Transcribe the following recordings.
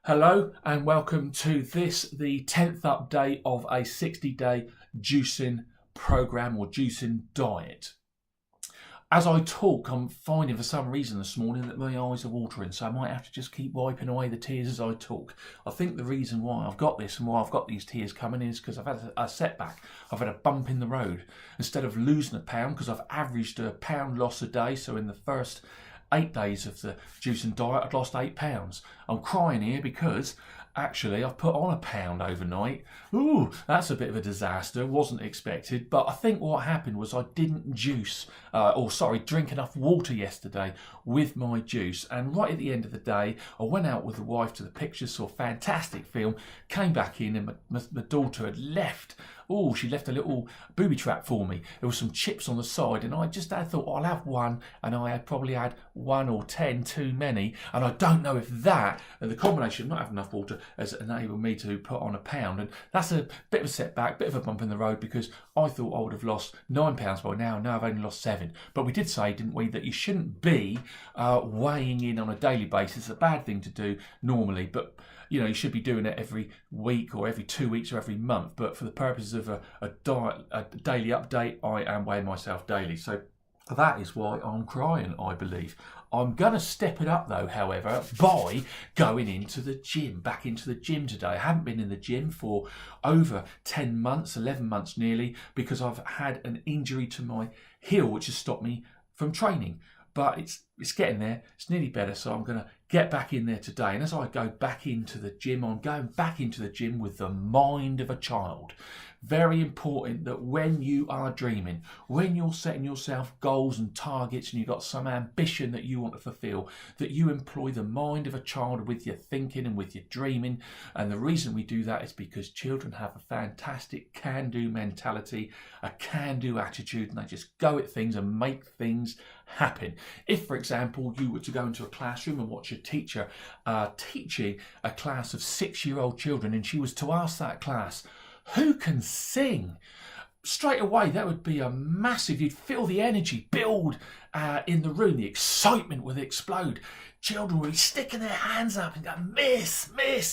Hello and welcome to the 10th update of a 60-day juicing program or juicing diet. As I talk, I'm finding for some reason this morning that my eyes are watering, so I might have to just keep wiping away the tears as I talk. I think the reason why I've got this and why I've got these tears coming is because I've had a setback. I've had a bump in the road. Instead of losing a pound, because I've averaged a pound loss a day, so in the first 8 days of the juicing diet, I'd lost 8 pounds. I'm crying here because actually I've put on a pound overnight. Ooh, that's a bit of a disaster. Wasn't expected, but I think what happened was I didn't drink enough water yesterday with my juice. And right at the end of the day, I went out with the wife to the pictures, saw a fantastic film, came back in, and my daughter had left. Oh, she left a little booby trap for me. There was some chips on the side, and I thought, I'll have one, and I had probably had 1 or 10 too many, and I don't know if that, and the combination of not having enough water, has enabled me to put on a pound, and that's a bit of a setback, bit of a bump in the road, because I thought I would have lost 9 pounds by now. Now I've only lost 7. But we did say, didn't we, that you shouldn't be weighing in on a daily basis. It's a bad thing to do normally, but you should be doing it every week or every 2 weeks or every month. But for the purposes of a daily update, I am weighing myself daily. So that is why I'm crying, I believe. I'm going to step it up though, however, by going into the gym, back into the gym today. I haven't been in the gym for over 10 months, 11 months nearly, because I've had an injury to my heel, which has stopped me from training. But it's getting there. It's nearly better, so I'm going to get back in there today. And as I go back into the gym, I'm going back into the gym with the mind of a child. Very important that when you are dreaming, when you're setting yourself goals and targets and you've got some ambition that you want to fulfill, that you employ the mind of a child with your thinking and with your dreaming. And the reason we do that is because children have a fantastic can-do mentality, a can-do attitude, and they just go at things and make things happen. If, for example, you were to go into a classroom and watch a teacher teaching a class of 6-year-old children, and she was to ask that class, who can sing? Straight away, that would be a massive, you'd feel the energy build in the room, the excitement would explode. Children would be sticking their hands up and go, Miss,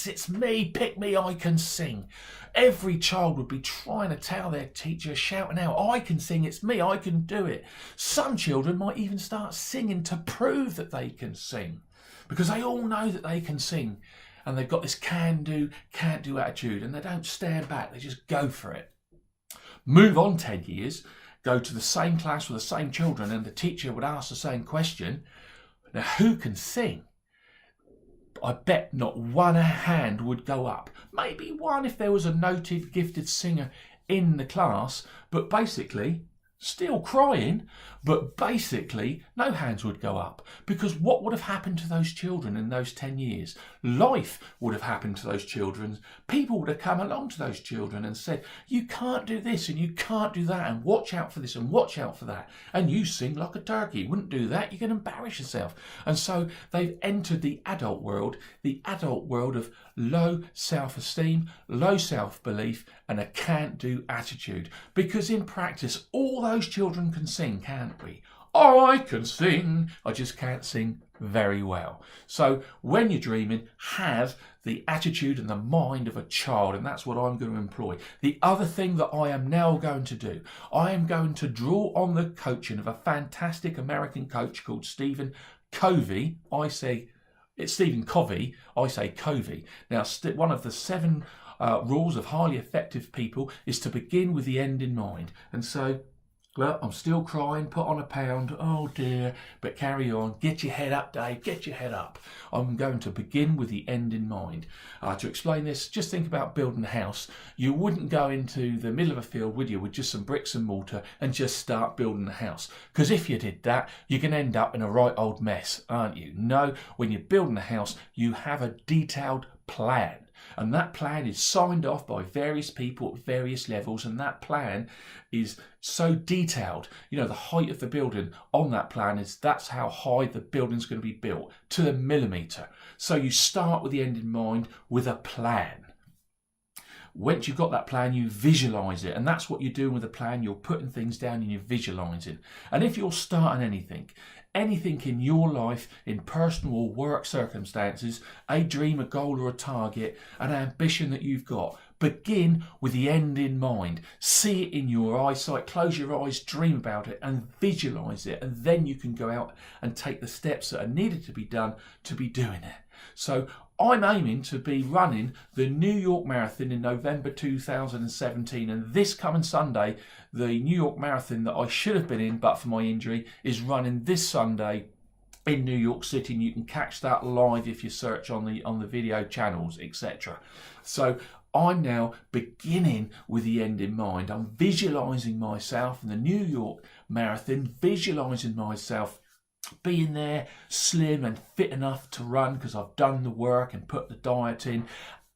it's me, pick me, I can sing. Every child would be trying to tell their teacher, shouting out, I can sing, it's me, I can do it. Some children might even start singing to prove that they can sing, because they all know that they can sing. And they've got this can't do attitude, and they don't stand back, they just go for it. Move on 10 years, go to the same class with the same children, and the teacher would ask the same question. Now, who can sing? I bet not one hand would go up. Maybe one if there was a noted gifted singer in the class, but basically still crying, but basically no hands would go up, because what would have happened to those children in those 10 years? Life would have happened to those children. People would have come along to those children and said, you can't do this and you can't do that, and watch out for this and watch out for that, and you sing like a turkey. You wouldn't do that, you're going to embarrass yourself. And so they've entered the adult world of low self-esteem, low self-belief, and a can't-do attitude. Because in practice, all those children can sing, can't we? I can sing, I just can't sing very well. So when you're dreaming, have the attitude and the mind of a child, and that's what I'm going to employ. The other thing that I am now going to do, I am going to draw on the coaching of a fantastic American coach called Stephen Covey. It's Stephen Covey, I say Covey. Now, one of the 7 rules of highly effective people is to begin with the end in mind. And so, well, I'm still crying, put on a pound, oh dear, but carry on, get your head up, Dave, get your head up. I'm going to begin with the end in mind. To explain this, just think about building a house. You wouldn't go into the middle of a field, would you, with just some bricks and mortar and just start building a house? Because if you did that, you can end up in a right old mess, aren't you? No, when you're building a house, you have a detailed plan. And that plan is signed off by various people at various levels, and that plan is so detailed. The height of the building on that plan that's how high the building's going to be built, to the millimetre. So you start with the end in mind with a plan. once you've got that plan, you visualize it. And that's what you're doing with a plan. You're putting things down and you're visualizing. And if you're starting anything in your life, in personal or work circumstances, a dream, a goal or a target, an ambition that you've got, begin with the end in mind. See it in your eyesight, close your eyes, dream about it and visualize it. And then you can go out and take the steps that are needed to be done to be doing it. So I'm aiming to be running the New York Marathon in November 2017, and this coming Sunday, the New York Marathon that I should have been in but for my injury is running this Sunday in New York City, and you can catch that live if you search on the video channels, etc. So I'm now beginning with the end in mind. I'm visualising myself in the New York Marathon, visualising myself being there, slim and fit enough to run because I've done the work and put the diet in.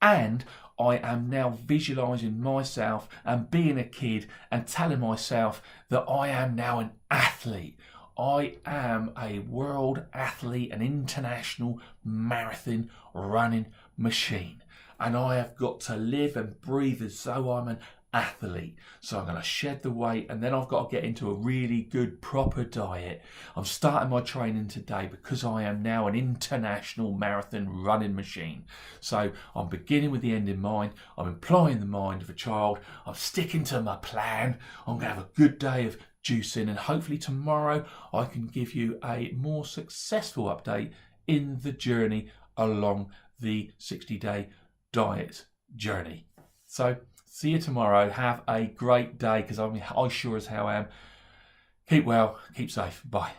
And I am now visualising myself and being a kid and telling myself that I am now an athlete. I am a world athlete, an international marathon running machine. And I have got to live and breathe as though I'm an athlete. So I'm going to shed the weight, and then I've got to get into a really good proper diet. I'm starting my training today because I am now an international marathon running machine. So I'm beginning with the end in mind. I'm employing the mind of a child. I'm sticking to my plan. I'm going to have a good day of juicing, and hopefully tomorrow I can give you a more successful update in the journey along the 60-day diet journey. So see you tomorrow. Have a great day, because I sure as hell am. Keep well, keep safe. Bye.